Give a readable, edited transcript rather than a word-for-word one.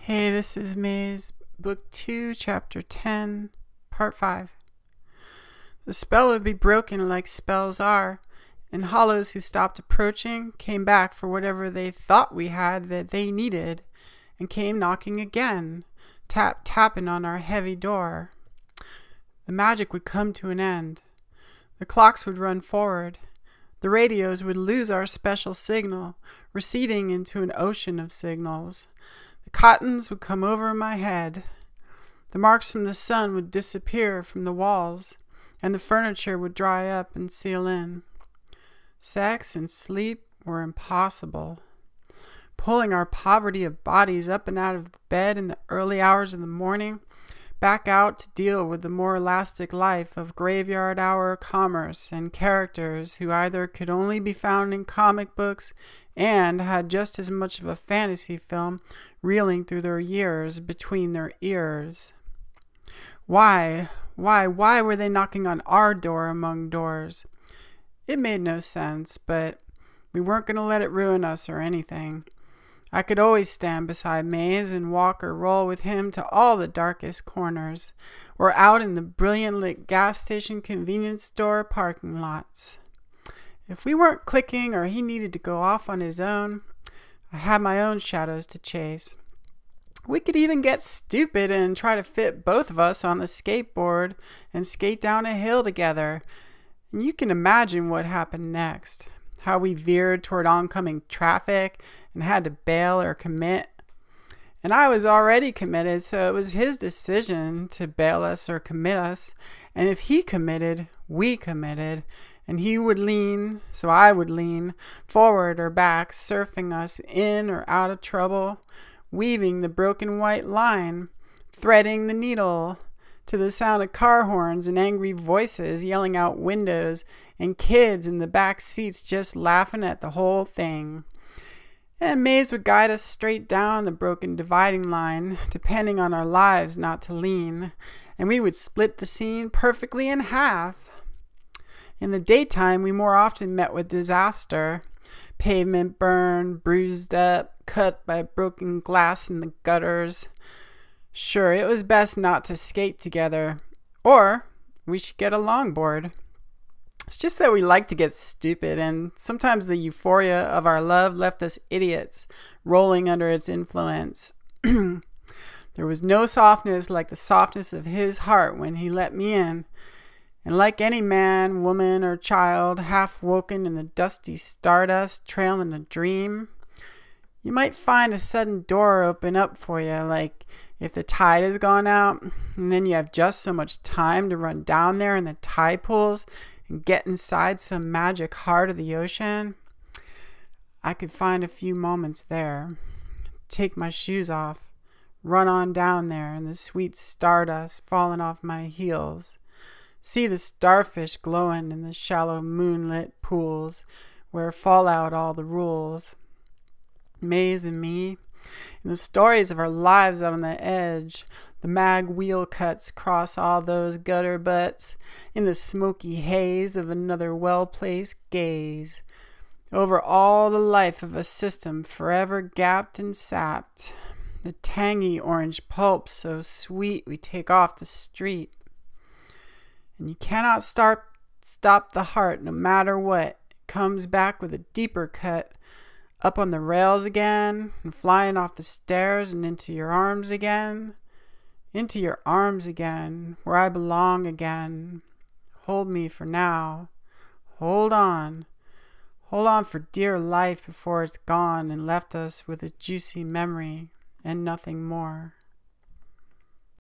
Hey, this is Maze, Book 2, Chapter 10, Part 5. The spell would be broken like spells are, and hollows who stopped approaching came back for whatever they thought we had that they needed, and came knocking again, tapping on our heavy door. The magic would come to an end. The clocks would run forward. The radios would lose our special signal, receding into an ocean of signals. The cottons would come over my head. The marks from the sun would disappear from the walls, and the furniture would dry up and seal in. Sex and sleep were impossible. Pulling our poverty of bodies up and out of bed in the early hours of the morning, back out to deal with the more elastic life of graveyard hour commerce and characters who either could only be found in comic books and had just as much of a fantasy film reeling through their years between their ears. Why were they knocking on our door among doors? It made no sense, but we weren't going to let it ruin us or anything. I could always stand beside Maze and walk or roll with him to all the darkest corners, or out in the brilliant lit gas station convenience store parking lots. If we weren't clicking or he needed to go off on his own, I had my own shadows to chase. We could even get stupid and try to fit both of us on the skateboard and skate down a hill together. And you can imagine what happened next. How we veered toward oncoming traffic and had to bail or commit. And I was already committed, so it was his decision to bail us or commit us. And if he committed, we committed. And he would lean, so I would lean, forward or back, surfing us in or out of trouble, weaving the broken white line, threading the needle, to the sound of car horns and angry voices yelling out windows, and kids in the back seats just laughing at the whole thing. And Maze would guide us straight down the broken dividing line, depending on our lives not to lean, and we would split the scene perfectly in half. In the daytime, we more often met with disaster. Pavement burned, bruised up, cut by broken glass in the gutters. Sure, it was best not to skate together, or we should get a longboard. It's just that we like to get stupid, and sometimes the euphoria of our love left us idiots, rolling under its influence. There was no softness like the softness of his heart when he let me in. And like any man, woman, or child half woken in the dusty stardust trailing a dream, you might find a sudden door open up for you, like if the tide has gone out, and then you have just so much time to run down there in the tide pools and get inside some magic heart of the ocean. I could find a few moments there, take my shoes off, run on down there in the sweet stardust falling off my heels, see the starfish glowing in the shallow moonlit pools where fall out all the rules. Maze and me, and the stories of our lives out on the edge, the mag wheel cuts cross all those gutter butts, in the smoky haze of another well-placed gaze, over all the life of a system forever gapped and sapped, the tangy orange pulp so sweet we take off the street. And you cannot stop the heart no matter what. It comes back with a deeper cut, up on the rails again, and flying off the stairs and into your arms again. Into your arms again, where I belong again. Hold me for now. Hold on. Hold on for dear life before it's gone and left us with a juicy memory and nothing more.